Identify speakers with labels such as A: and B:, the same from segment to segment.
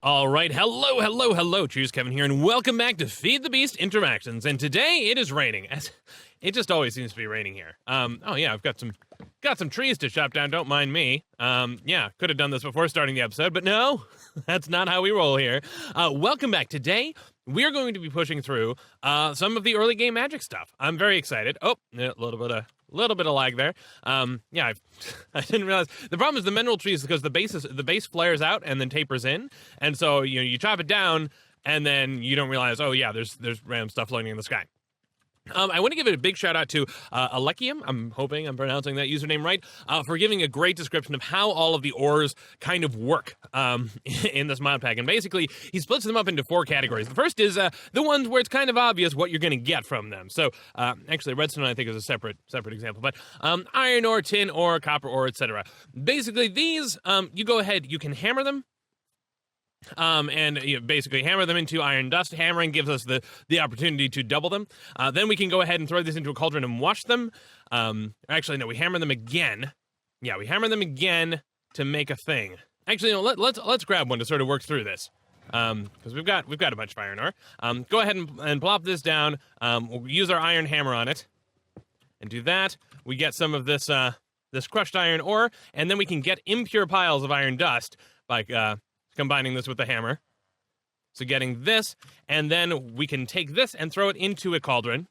A: All right, hello, CheersKevin here, and welcome back to Feed the Beast Interactions. And today it is raining, as it just always seems to be raining here. Oh yeah, I've got some trees to chop down. Don't mind me. Yeah, could have done this before starting the episode, but no, that's not how we roll here. Welcome back. Today we're going to be pushing through some of the early game magic stuff. I'm very excited. Oh, a little bit of lag there. Yeah, I didn't realize the problem is the mineral trees because the base flares out and then tapers in, and so you chop it down and then you don't realize, oh yeah, there's random stuff floating in the sky. I want to give it a big shout out to Alekium, I'm hoping I'm pronouncing that username right, for giving a great description of how all of the ores kind of work in this mod pack. And basically, he splits them up into 4 categories. The first is the ones where it's kind of obvious what you're going to get from them. So, actually, redstone I think is a separate example, but iron ore, tin ore, copper ore, etc. Basically, these, you go ahead, you can hammer them. And basically hammer them into iron dust. Hammering gives us the opportunity to double them. Then we can go ahead and throw these into a cauldron and wash them. Actually, no, we hammer them again. Yeah, we hammer them again to make a thing. Actually, no, let's grab one to sort of work through this. Because we've got a bunch of iron ore. Go ahead and plop this down. We'll use our iron hammer on it, and do that. We get some of this this crushed iron ore, and then we can get impure piles of iron dust by combining this with the hammer. So getting this, and then we can take this and throw it into a cauldron.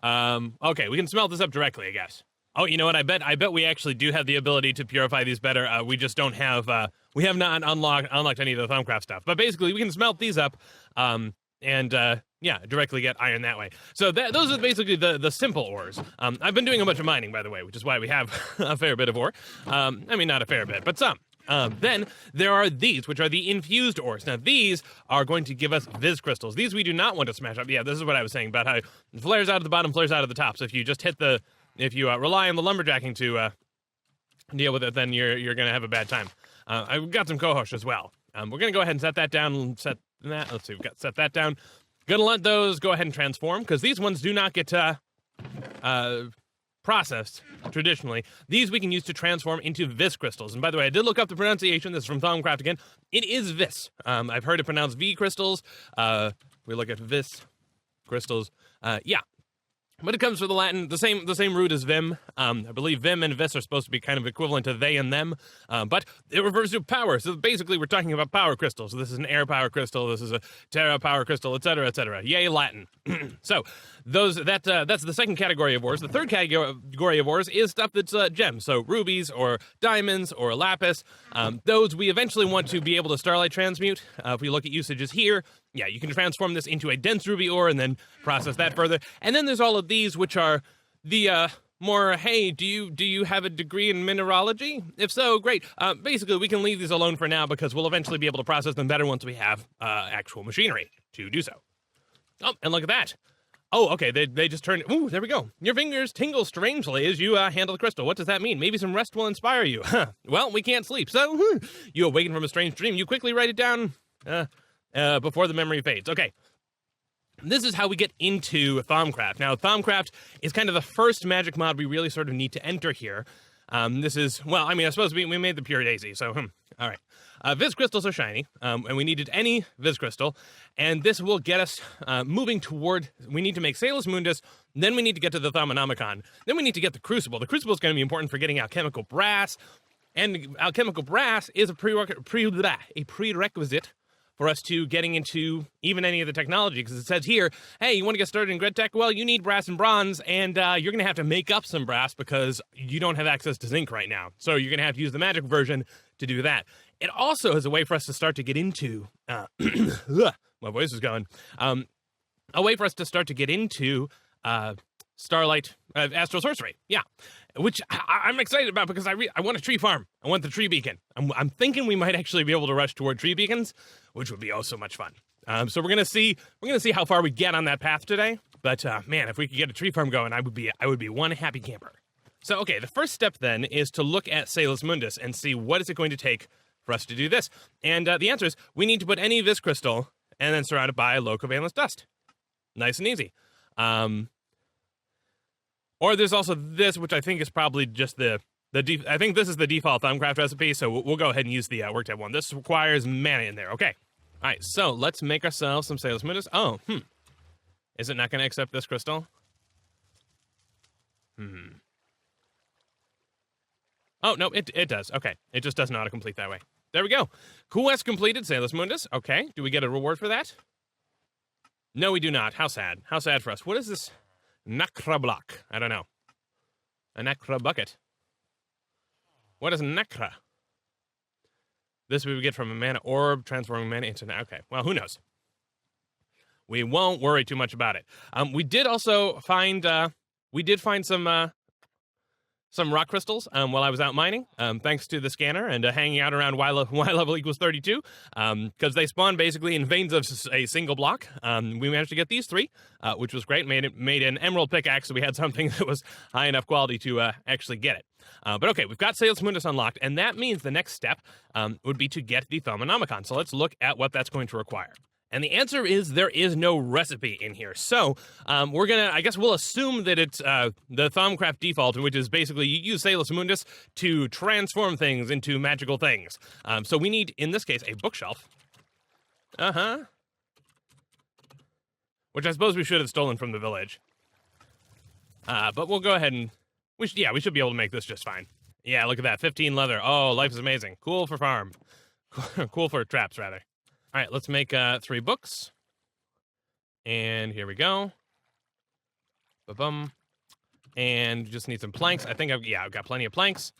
A: Okay, we can smelt this up directly, I guess. Oh, you know what? I bet we actually do have the ability to purify these better. We just don't have. We have not unlocked any of the Thaumcraft stuff. But basically, we can smelt these up, and yeah, directly get iron that way. So those are basically the simple ores. I've been doing a bunch of mining, by the way, which is why we have a fair bit of ore. I mean, not a fair bit, but some. Then there are these, which are the infused ores. Now, these are going to give us Viz crystals. These we do not want to smash up. Yeah, this is what I was saying about how it flares out of the bottom, flares out of the top. So if you just if you rely on the lumberjacking to deal with it, then you're going to have a bad time. I've got some cohosh as well. We're going to go ahead and set that down. Let's see, we've got set that down. Going to let those go ahead and transform, because these ones do not get processed traditionally. These we can use to transform into Vis crystals. And by the way, I did look up the pronunciation. This is from Thaumcraft again. It is Vis. I've heard it pronounced V crystals. We look at Vis crystals. Yeah. But it comes from the Latin, the same root as Vim. I believe Vim and Vis are supposed to be kind of equivalent to they and them, but it refers to power. So basically, we're talking about power crystals. So this is an air power crystal. This is a terra power crystal, etc., etc. Yay, Latin! So that's the second category of ores. The third category of ores is stuff that's gems. So rubies or diamonds or lapis. Those we eventually want to be able to starlight transmute. If we look at usages here. Yeah, you can transform this into a dense ruby ore and then process that further. And then there's all of these, which are the more, hey, do you have a degree in mineralogy? If so, great. Basically, we can leave these alone for now because we'll eventually be able to process them better once we have actual machinery to do so. Oh, and look at that. Oh, okay, they just turned. Ooh, there we go. Your fingers tingle strangely as you handle the crystal. What does that mean? Maybe some rest will inspire you. Well, we can't sleep, so you awaken from a strange dream. You quickly write it down. Before the memory fades. Okay. This is how we get into Thaumcraft. Now, Thaumcraft is kind of the first magic mod we really sort of need to enter here. This is, well, I mean, I suppose we made the pure daisy, so, all right. Viz crystals are shiny, and we needed any Viz crystal, and this will get us moving toward, we need to make Salus Mundus, then we need to get to the Thaumonomicon, then we need to get the Crucible. The Crucible is going to be important for getting Alchemical Brass, and Alchemical Brass is a prerequisite for us to getting into even any of the technology, because it says here, hey, you want to get started in grid tech? Well, you need brass and bronze, and you're going to have to make up some brass because you don't have access to zinc right now. So you're going to have to use the magic version to do that. It also is a way for us to start to get into, my voice is going, a way for us to start to get into Starlight, Astral Sorcery, yeah, which I'm excited about because I want a tree farm. I want the tree beacon. I'm thinking we might actually be able to rush toward tree beacons, which would be oh so much fun. So we're gonna see how far we get on that path today. But man, if we could get a tree farm going, I would be one happy camper. So okay, the first step then is to look at Salus Mundus and see what is it going to take for us to do this. And the answer is we need to put any Vis crystal and then surround it by low covalence dust. Nice and easy. Or there's also this, which I think is probably just I think this is the default Thaumcraft recipe, so we'll go ahead and use the work tab one. This requires mana in there. Okay, All right, so let's make ourselves some Sailor's Mundus. Oh, Is it not going to accept this crystal? Oh, no, it does. Okay, it just doesn't autocomplete that way. There we go. Quest completed, Sailor's Mundus. Okay, do we get a reward for that? No, we do not. How sad. How sad for us. What is this? Nacra block. I don't know. A Nacra bucket. What is Nacra? This we would get from a mana orb, transforming mana into... Okay, well, who knows? We won't worry too much about it. We did also find... we did find some rock crystals while I was out mining, thanks to the scanner and hanging out around Y level equals 32, because they spawn basically in veins of a single block. We managed to get these 3, which was great. Made an emerald pickaxe, so we had something that was high enough quality to actually get it. But okay, we've got Sailor's Mundus unlocked, and that means the next step would be to get the Thaumcraft. So let's look at what that's going to require. And the answer is there is no recipe in here. So I guess we'll assume that it's the Thaumcraft default, which is basically you use Sailor's Mundus to transform things into magical things. So we need, in this case, a bookshelf. Which I suppose we should have stolen from the village. But we'll go ahead and, we should be able to make this just fine. Yeah, look at that, 15 leather. Oh, life is amazing. Cool for farm. Cool for traps, rather. All right, let's make 3 books. And here we go. Ba-bum. And just need some planks. I think I've got plenty of planks.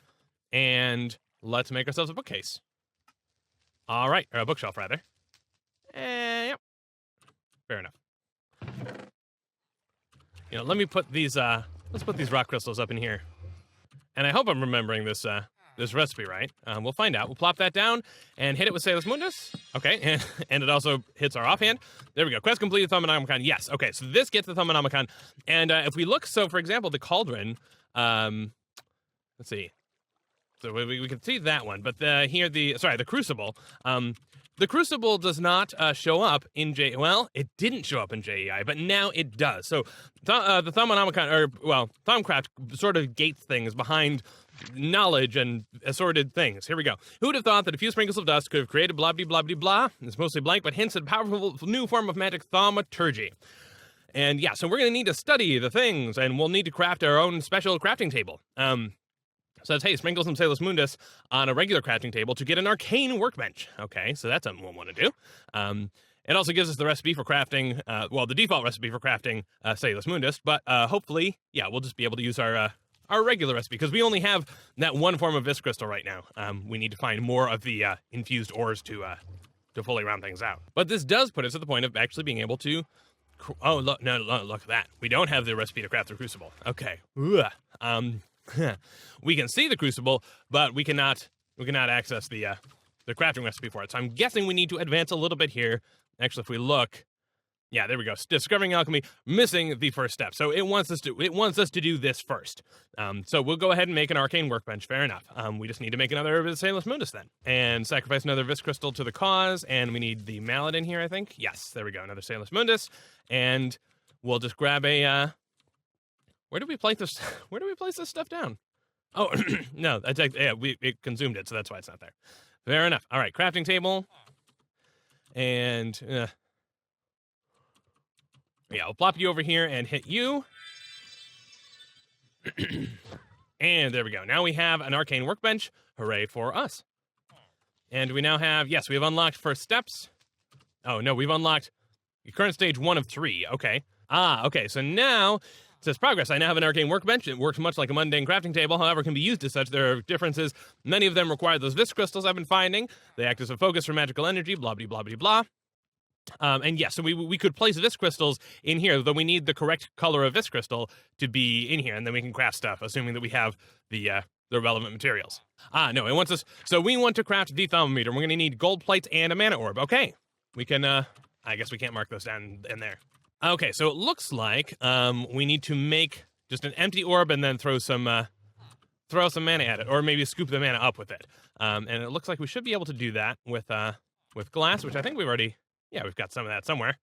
A: And let's make ourselves a bookcase. All right, or a bookshelf, rather. Yep. Fair enough. Let me put these, let's put these rock crystals up in here. And I hope I'm remembering this recipe right. We'll find out. We'll plop that down and hit it with Sailor's Mundus. Okay, and it also hits our offhand. There we go. Quest completed, Thaumcraft. Yes, okay, so this gets the Thaumcraft. And if we look, so for example, the Cauldron, let's see. So we can see that one, but the Crucible. The Crucible does not show up in it didn't show up in JEI, but now it does. So the Thaumcraft sort of gates things behind knowledge and assorted things. Here we go. Who would have thought that a few sprinkles of dust could have created blah, blah, blah, blah, blah. It's mostly blank, but hints at a powerful new form of magic, thaumaturgy. And yeah, so we're going to need to study the things, and we'll need to craft our own special crafting table. So it's, hey, sprinkle some Sailor's Mundus on a regular crafting table to get an Arcane Workbench. Okay, so that's something we'll want to do. It also gives us the recipe for crafting, the default recipe for crafting Sailor's Mundus, but hopefully, we'll just be able to use our regular recipe, because we only have that one form of Vis Crystal right now. We need to find more of the infused ores to fully round things out. But this does put us at the point of actually being able to... Oh, look at that. We don't have the recipe to craft the Crucible. Okay. We can see the Crucible, but we cannot access the crafting recipe for it. So I'm guessing we need to advance a little bit here. Actually, if we look, yeah, there we go. Discovering alchemy, missing the first step. So it wants us to do this first. So we'll go ahead and make an Arcane Workbench. Fair enough. We just need to make another Sailor's Mundus then, and sacrifice another Vis Crystal to the cause. And we need the mallet in here, I think. Yes, there we go. Another Sailor's Mundus, and we'll just grab a. Where do we place this? Where do we place this stuff down? Oh no, it consumed it, so that's why it's not there. Fair enough. All right, crafting table, and I'll plop you over here and hit you. And there we go. Now we have an Arcane Workbench. Hooray for us! And we now have, we have unlocked first steps. Oh no, we've unlocked current stage 1 of 3. Okay. Okay. So now. It says progress. I now have an Arcane Workbench. It works much like a mundane crafting table, however, can be used as such. There are differences. Many of them require those Vis Crystals I've been finding. They act as a focus for magical energy, blah, blah, blah, blah, blah. So we could place Vis Crystals in here, though we need the correct color of Vis Crystal to be in here, and then we can craft stuff, assuming that we have the relevant materials. No, it wants us... So we want to craft the thermometer. We're going to need gold plates and a mana orb. Okay. We can... I guess we can't mark those down in there. Okay, so it looks like we need to make just an empty orb and then throw some mana at it, or maybe scoop the mana up with it. And it looks like we should be able to do that with glass, which I think we've already, we've got some of that somewhere.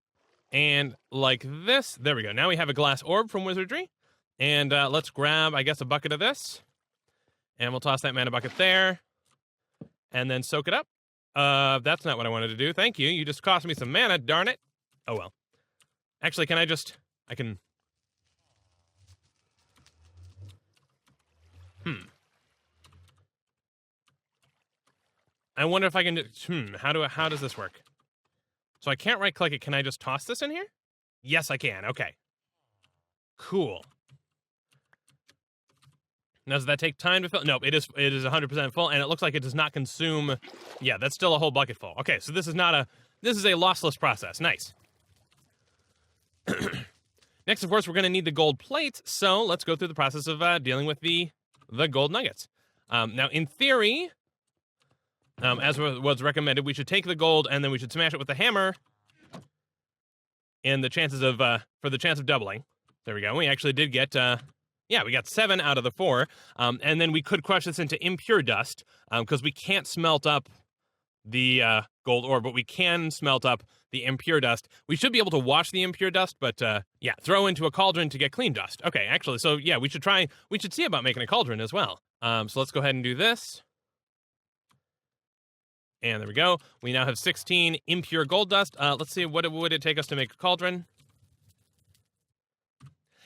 A: And like this, there we go. Now we have a glass orb from Wizardry. And let's grab, I guess, a bucket of this. And we'll toss that mana bucket there. And then soak it up. That's not what I wanted to do. Thank you. You just cost me some mana, darn it. Oh, well. Actually, can I just... I can... I wonder if I can... How does this work? So I can't right-click it. Can I just toss this in here? Yes, I can. Okay. Cool. Now, does that take time to fill? No, it is 100% full, and it looks like it does not consume... Yeah, that's still a whole bucket full. Okay, so this is not a... This is a lossless process. Nice. Next, of course, we're going to need the gold plates, so let's go through the process of dealing with the gold nuggets. Now, in theory, as was recommended, we should take the gold, and then we should smash it with the hammer in the chances of... for the chance of doubling. There we go. We actually did get... yeah, we got 7 out of the 4, and then we could crush this into impure dust, because we can't smelt up the gold ore, but we can smelt up the impure dust. We should be able to wash the impure dust, but yeah, throw into a cauldron to get clean dust. Okay, actually, so yeah, we should see about making a cauldron as well. So let's go ahead and do this. And there we go. We now have 16 impure gold dust. Let's see, what would it take us to make a cauldron?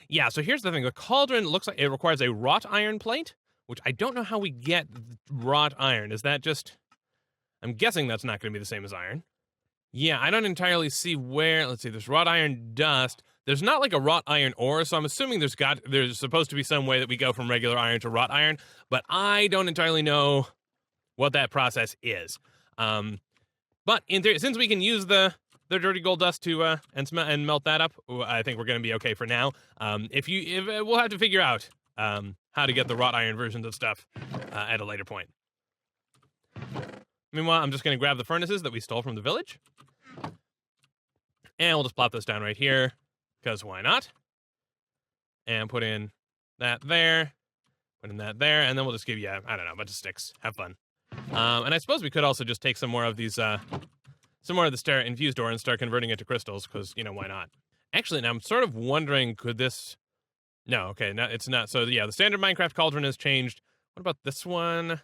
A: Yeah, so here's the thing. The cauldron looks like it requires a wrought iron plate, which I don't know how we get wrought iron. Is that just... I'm guessing that's not going to be the same as iron. Yeah, I don't entirely see where... Let's see, there's wrought iron dust. There's not like a wrought iron ore, so I'm assuming there's supposed to be some way that we go from regular iron to wrought iron, but I don't entirely know what that process is. But in theory, since we can use the dirty gold dust to and melt that up, I think we're going to be okay for now. We'll have to figure out how to get the wrought iron versions of stuff at a later point. Meanwhile, I'm just going to grab the furnaces that we stole from the village, and we'll just plop this down right here, because why not? And put in that there, put in that there, and then we'll just give you, I don't know, a bunch of sticks. Have fun. And I suppose we could also just take some more of these, some more of the Infuse Door and start converting it to crystals, because, you know, why not? Actually, now I'm sort of wondering, could this... No, okay, no, it's not. So, yeah, the standard Minecraft Cauldron has changed. What about this one?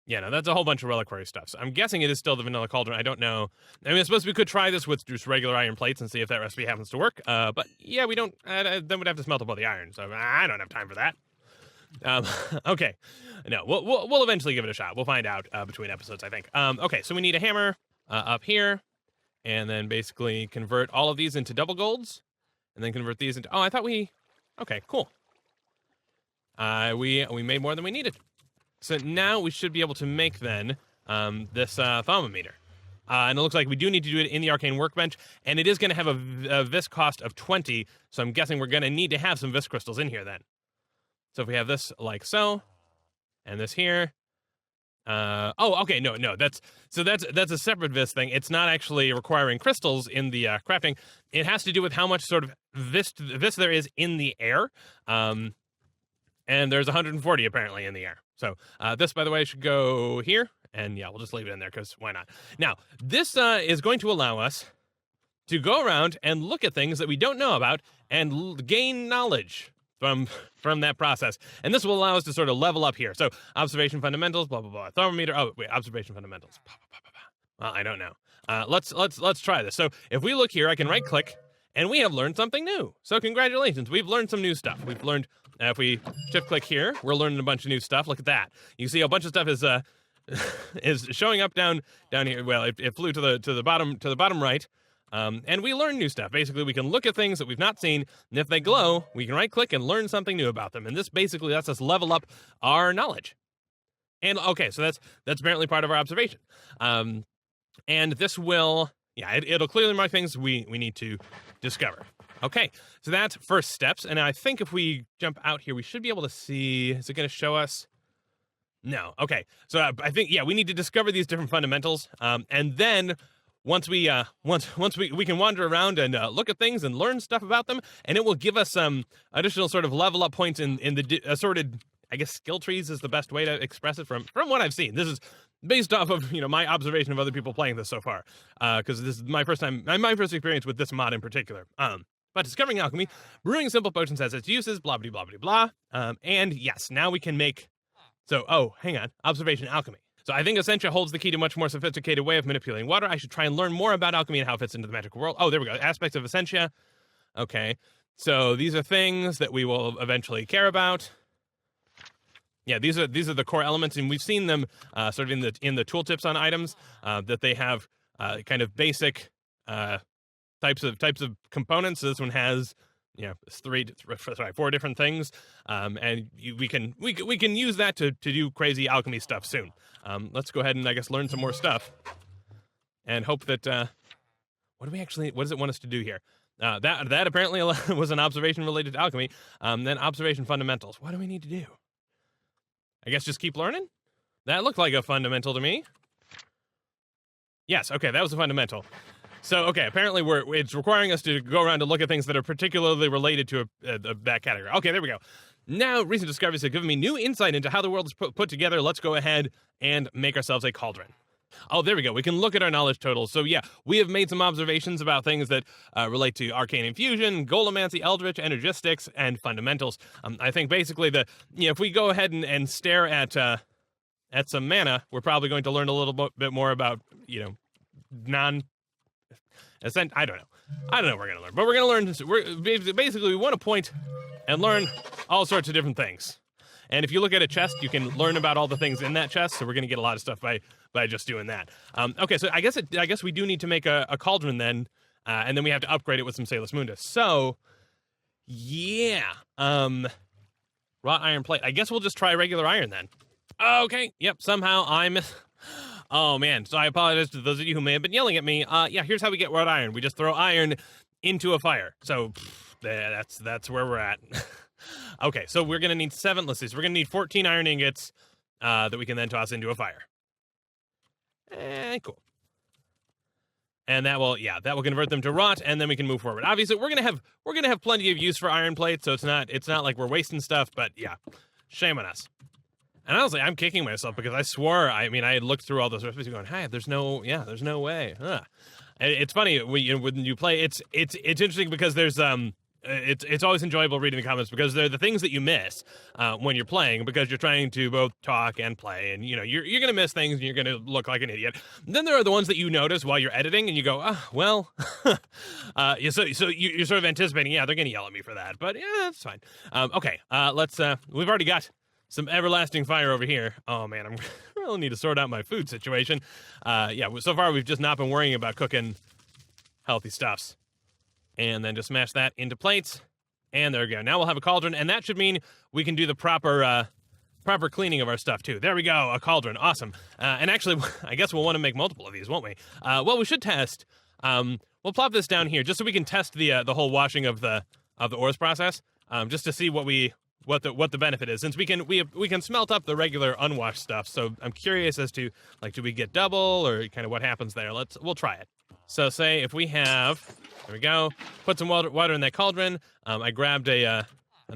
A: Yeah, no, that's a whole bunch of reliquary stuff. So I'm guessing it is still the vanilla Cauldron. I don't know. I mean, I suppose we could try this with just regular iron plates and see if that recipe happens to work. But, yeah, we don't... then we'd have to smelt up all the iron, so I don't have time for that. Okay. No, we'll eventually give it a shot. We'll find out between episodes, I think. Okay, so we need a hammer up here, and then basically convert all of these into double golds, and then convert these into... Oh, I thought we... Okay, cool. We made more than we needed. So now we should be able to make, then, this thermometer. And it looks like we do need to do it in the Arcane Workbench, and it is going to have a vis cost of 20, so I'm guessing we're going to need to have some vis crystals in here, then. So if we have this like so, and this here... oh, okay, no, that's a separate vis thing. It's not actually requiring crystals in the crafting. It has to do with how much sort of vis there is in the air. And there's 140 apparently in the air. So this, by the way, should go here. And yeah, we'll just leave it in there because why not? Now, this is going to allow us to go around and look at things that we don't know about and gain knowledge from that process. And this will allow us to sort of level up here. So observation fundamentals, blah, blah, blah. Thermometer. Oh, wait, observation fundamentals. Blah, blah, blah, blah. Well, I don't know. Let's try this. So if we look here, I can right click and we have learned something new. So congratulations. We've learned some new stuff. We've learned, if we shift click here, we're learning a bunch of new stuff. Look at that. You see a bunch of stuff is showing up down here. Well, it flew to the bottom right. And we learn new stuff. Basically, we can look at things that we've not seen, and if they glow, we can right-click and learn something new about them. And this basically lets us level up our knowledge. And okay, so that's apparently part of our observation. And this will, yeah, it'll clearly mark things we need to discover. Okay, so that's first steps. And I think if we jump out here, we should be able to see. Is it going to show us? No. Okay, so I think we need to discover these different fundamentals, and then. Once we can wander around and look at things and learn stuff about them, and it will give us some additional sort of level up points in the assorted, I guess, skill trees is the best way to express it from what I've seen. This is based off of my observation of other people playing this so far, because this is my first experience with this mod in particular. But discovering alchemy, brewing simple potions has its uses, blah blah blah blah blah. And yes, now we can make. So hang on, observation alchemy. So I think Essentia holds the key to a much more sophisticated way of manipulating water. I should try and learn more about alchemy and how it fits into the magical world. Oh, there we go. Aspects of Essentia. Okay. So these are things that we will eventually care about. Yeah, these are the core elements, and we've seen them sort of in the tooltips on items that they have kind of basic types of components. So this one has four different things, and we can use that to do crazy alchemy stuff soon. Let's go ahead and I guess learn some more stuff, and hope that what does it want us to do here? That apparently was an observation related to alchemy. Then observation fundamentals. What do we need to do? I guess just keep learning? That looked like a fundamental to me. Yes, okay, that was a fundamental. So, okay, apparently it's requiring us to go around to look at things that are particularly related to that category. Okay, there we go. Now, recent discoveries have given me new insight into how the world is put together. Let's go ahead and make ourselves a cauldron. Oh, there we go. We can look at our knowledge totals. So, yeah, we have made some observations about things that relate to arcane infusion, goldemancy, eldritch, energistics, and fundamentals. I think basically if we go ahead and stare at some mana, we're probably going to learn a little bit more about, I don't know what we're going to learn, but we're going to learn. Basically, we want to point and learn all sorts of different things. And if you look at a chest, you can learn about all the things in that chest. So we're going to get a lot of stuff by just doing that. Okay, so I guess we do need to make a cauldron then, and then we have to upgrade it with some Salus Mundus. So, yeah, wrought iron plate. I guess we'll just try regular iron then. Okay, yep. Somehow I'm. Oh man, so I apologize to those of you who may have been yelling at me. Yeah, here's how we get wrought iron. We just throw iron into a fire. So that's where we're at. Okay, so we're gonna need 7. Let's see. So we're gonna need 14 iron ingots that we can then toss into a fire. Cool. And that will convert them to wrought, and then we can move forward. Obviously, we're gonna have plenty of use for iron plates, so it's not like we're wasting stuff. But yeah, shame on us. And honestly, I'm kicking myself because I swore. I had looked through all those recipes going, "Hey, there's no way." It's funny when you play. It's interesting because there's It's always enjoyable reading the comments because they're the things that you miss when you're playing because you're trying to both talk and play, and you're gonna miss things and you're gonna look like an idiot. And then there are the ones that you notice while you're editing and you go, oh, well, so you're sort of anticipating, yeah, they're gonna yell at me for that, but yeah, that's fine. Okay, let's. We've already got some everlasting fire over here. Oh man, I really need to sort out my food situation. Yeah, so far we've just not been worrying about cooking healthy stuffs. And then just smash that into plates. And there we go. Now we'll have a cauldron, and that should mean we can do the proper cleaning of our stuff, too. There we go, a cauldron. Awesome. And actually, I guess we'll want to make multiple of these, won't we? Well, we should test. We'll plop this down here just so we can test the whole washing of the ores process, just to see what the benefit is. Since we can smelt up the regular unwashed stuff, so I'm curious as to, like, do we get double or kind of what happens there? We'll try it. So say if we have, there we go, put some water in that cauldron. I grabbed an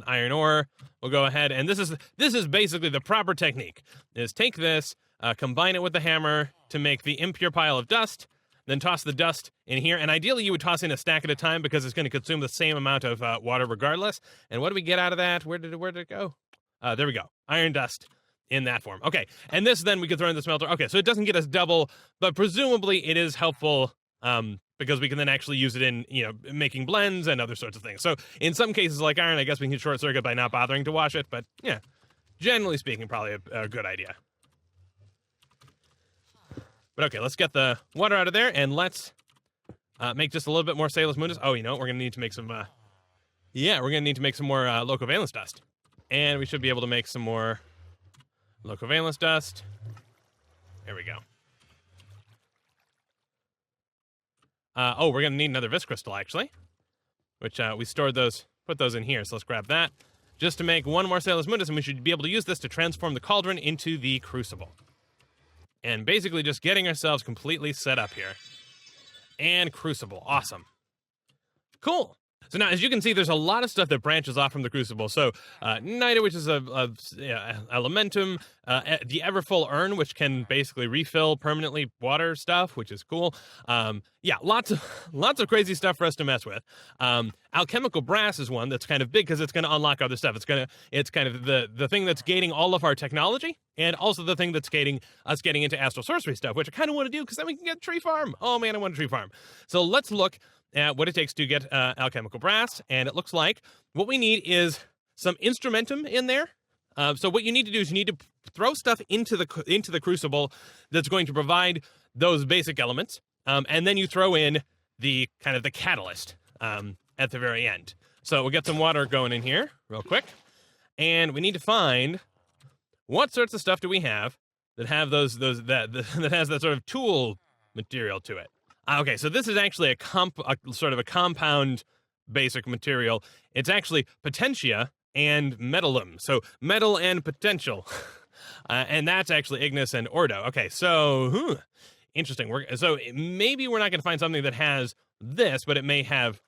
A: iron ore. We'll go ahead, and this is basically the proper technique, is take this, combine it with the hammer to make the impure pile of dust, then toss the dust in here, and ideally you would toss in a stack at a time because it's going to consume the same amount of water regardless. And what do we get out of that? Where did it go? There we go, iron dust in that form. Okay, and this then we could throw in the smelter. Okay, so it doesn't get us double, but presumably it is helpful because we can then actually use it in, making blends and other sorts of things. So in some cases like iron, I guess we can short circuit by not bothering to wash it, but yeah, generally speaking, probably a good idea. But okay, let's get the water out of there, and let's make just a little bit more Salus Mundus. Oh, you know what? We're going to need to make some, we're going to need to make some more Locovalence dust. And we should be able to make some more Locovalence dust. There we go. We're going to need another Vis Crystal, actually, which we put those in here, so let's grab that. Just to make one more Salus Mundus, and we should be able to use this to transform the cauldron into the crucible. And basically just getting ourselves completely set up here. And crucible, awesome. Cool. So now, as you can see, there's a lot of stuff that branches off from the Crucible. So, Niter, which is Elementum, the Everfull Urn, which can basically refill permanently water stuff, which is cool. Yeah, lots of crazy stuff for us to mess with. Alchemical Brass is one that's kind of big because it's going to unlock other stuff. It's kind of the thing that's gating all of our technology, and also the thing that's gating us getting into Astral Sorcery stuff, which I kind of want to do because then we can get tree farm. Oh man, I want a tree farm. So let's look at what it takes to get Alchemical Brass, and it looks like what we need is some Instrumentum in there. So what you need to do is you need to throw stuff into the Crucible that's going to provide those basic elements, and then you throw in the kind of the catalyst at the very end. So we'll get some water going in here real quick, and we need to find what sorts of stuff do we have that have that has that sort of tool material to it. Okay, so this is actually a sort of a compound basic material. It's actually Potentia and Metallum. So metal and potential. And that's actually Ignis and Ordo. Okay, so interesting. So maybe we're not going to find something that has this, but it may have.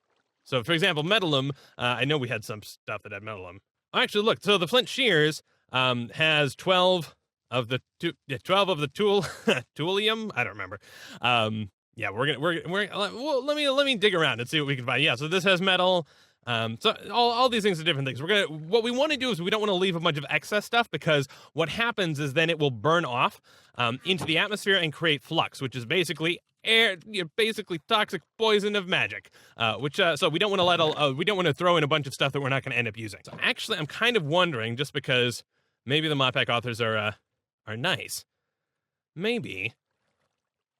A: So for example, Metallum, I know we had some stuff that had Metallum. Oh, actually, look, so the Flint Shears has 12 of the Toolium. I don't remember. Yeah, well, let me dig around and see what we can find. Yeah, so this has metal. So all these things are different things. What we want to do is we don't want to leave a bunch of excess stuff, because what happens is then it will burn off into the atmosphere and create flux, which is basically air, basically toxic poison of magic. So we don't want to we don't want to throw in a bunch of stuff that we're not going to end up using. So actually, I'm kind of wondering, just because maybe the MODPACK authors are nice, maybe.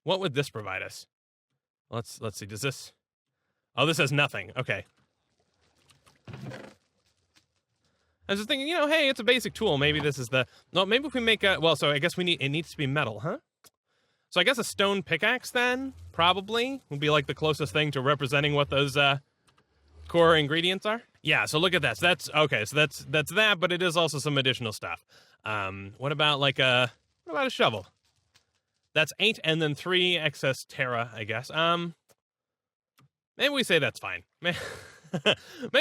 A: What would this provide us? Let's see. Does this? Oh, this has nothing. Okay. I was just thinking, hey, it's a basic tool. Maybe this is maybe if we make so I guess it needs to be metal, huh? So I guess a stone pickaxe then probably would be like the closest thing to representing what those core ingredients are. Yeah. So look at that. So that's okay. So that's that, but it is also some additional stuff. What about a shovel? That's 8 and then 3 excess Terra, I guess. Maybe we say that's fine. Maybe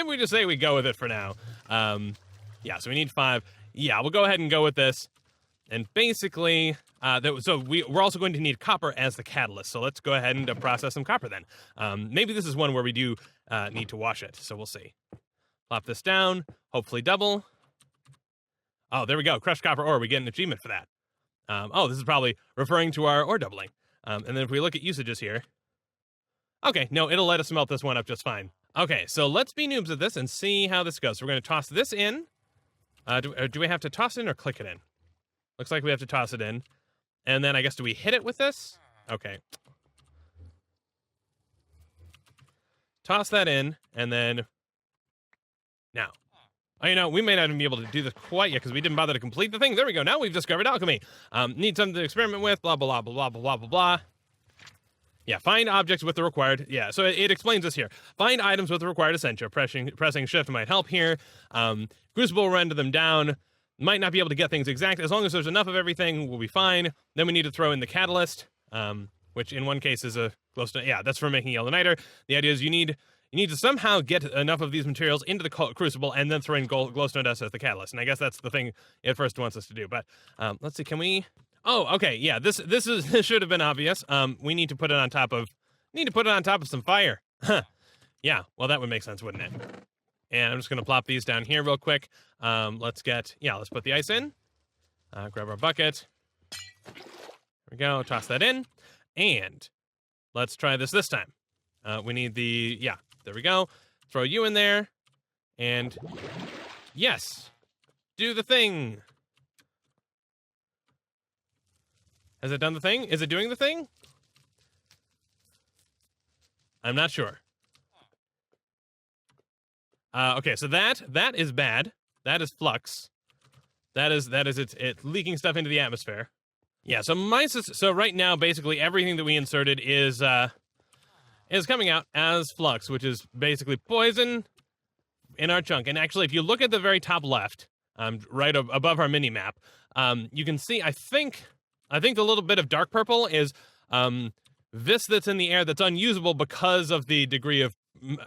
A: we just say we go with it for now. Yeah, so we need 5. Yeah, we'll go ahead and go with this. And basically, we're also going to need copper as the catalyst. So let's go ahead and process some copper then. Maybe this is one where we do need to wash it. So we'll see. Plop this down. Hopefully double. Oh, there we go. Crushed copper ore. We get an achievement for that. This is probably referring to our ore doubling. And then if we look at usages here. Okay, no, it'll let us melt this one up just fine. Okay, so let's be noobs at this and see how this goes. So we're going to toss this in. Do we have to toss it in or click it in? Looks like we have to toss it in. And then I guess, do we hit it with this? Okay. Toss that in, and then now. Oh, we may not even be able to do this quite yet because we didn't bother to complete the thing. There we go. Now we've discovered alchemy. Need something to experiment with, blah, blah, blah, blah, blah, blah, blah, blah. Yeah, find objects with the required. Yeah, so it explains this here. Find items with the required essentia. Pressing shift might help here. Crucible will render them down. Might not be able to get things exact. As long as there's enough of everything, we'll be fine. Then we need to throw in the catalyst, which in one case is a glowstone. Yeah, that's for making yellow niter. The idea is you need to somehow get enough of these materials into the crucible and then throw in glowstone dust as the catalyst. And I guess that's the thing it first wants us to do. But let's see, can we? Oh, okay, yeah. This should have been obvious. We need to put it on top of some fire. Huh. Yeah. Well, that would make sense, wouldn't it? And I'm just gonna plop these down here real quick. Let's put the ice in. Grab our bucket. There we go. Toss that in, and let's try this time. We need there we go. Throw you in there, and yes, do the thing. Has it done the thing? Is it doing the thing? I'm not sure. Okay, so that is bad. That is flux. That is it leaking stuff into the atmosphere. Yeah, so right now basically everything that we inserted is coming out as flux, which is basically poison in our chunk. And actually, if you look at the very top left, right above our mini map, you can see I think the little bit of dark purple is this that's in the air that's unusable because of the degree of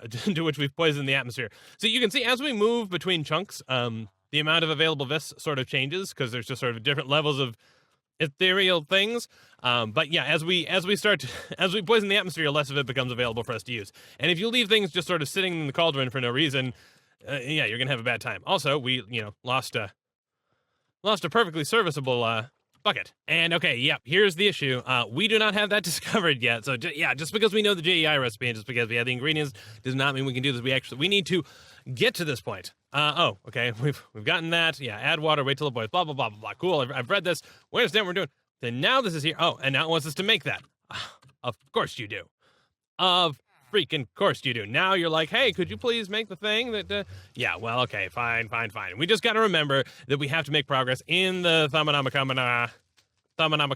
A: to which we've poisoned the atmosphere. So you can see as we move between chunks, the amount of available vis sort of changes because there's just sort of different levels of ethereal things. But yeah, as we poison the atmosphere, less of it becomes available for us to use. And if you leave things just sort of sitting in the cauldron for no reason, yeah, you're gonna have a bad time. Also, we lost a perfectly serviceable bucket. And okay, yeah, here's the issue. We do not have that discovered yet. So yeah, just because we know the JEI recipe and just because we have the ingredients does not mean we can do this. We need to get to this point. Oh, okay, we've gotten that. Yeah, add water, wait till it boils, blah, blah, blah, blah, blah. Cool, I've read this. We understand what we're doing. Then now this is here. Oh, and now it wants us to make that. Of course you do. Of freaking course you do. Now you're like, hey, could you please make the thing that, yeah, well, okay, fine. We just got to remember that we have to make progress in the Thaumcraft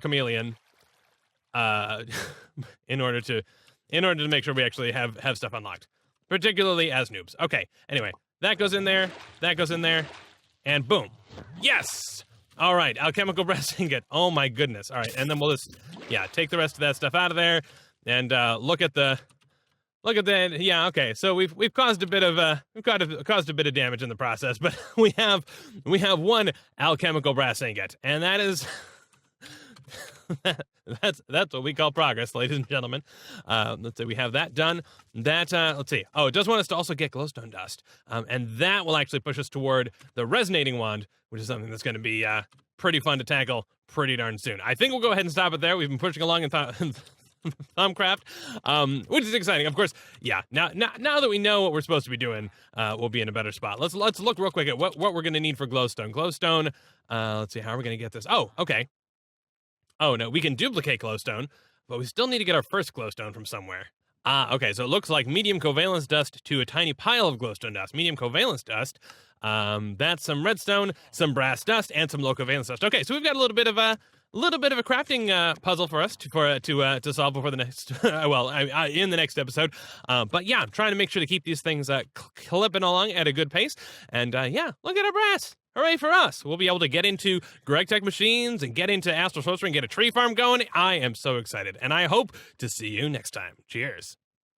A: chameleon, in order to make sure we actually have stuff unlocked, particularly as noobs. Okay, anyway, that goes in there, and boom. Yes! All right, alchemical brass ingot. Oh my goodness. All right, and then we'll just, yeah, take the rest of that stuff out of there, and look at that. Yeah, okay. So we've caused a bit of caused a bit of damage in the process, but we have one alchemical brass ingot, and that is that's what we call progress, ladies and gentlemen. Let's say we have that done. That let's see. Oh, it does want us to also get glowstone dust, and that will actually push us toward the resonating wand, which is something that's going to be pretty fun to tackle pretty darn soon. I think we'll go ahead and stop it there. We've been pushing along in Thaumcraft, which is exciting. Of course, yeah. Now that we know what we're supposed to be doing, we'll be in a better spot. Let's look real quick at what we're going to need for glowstone. Glowstone. Let's see how are we going to get this. Oh, okay. Oh no, we can duplicate glowstone, but we still need to get our first glowstone from somewhere. Okay. So it looks like medium covalence dust to a tiny pile of glowstone dust. Medium covalence dust. That's some redstone, some brass dust, and some low covalence dust. Okay, so we've got a little bit of a crafting puzzle for us to solve before the next in the next episode. But yeah, I'm trying to make sure to keep these things clipping along at a good pace. And yeah, look at our brass. Hooray for us. We'll be able to get into Greg Tech machines and get into Astral Sorcery and get a tree farm going. I am so excited, and I hope to see you next time. Cheers.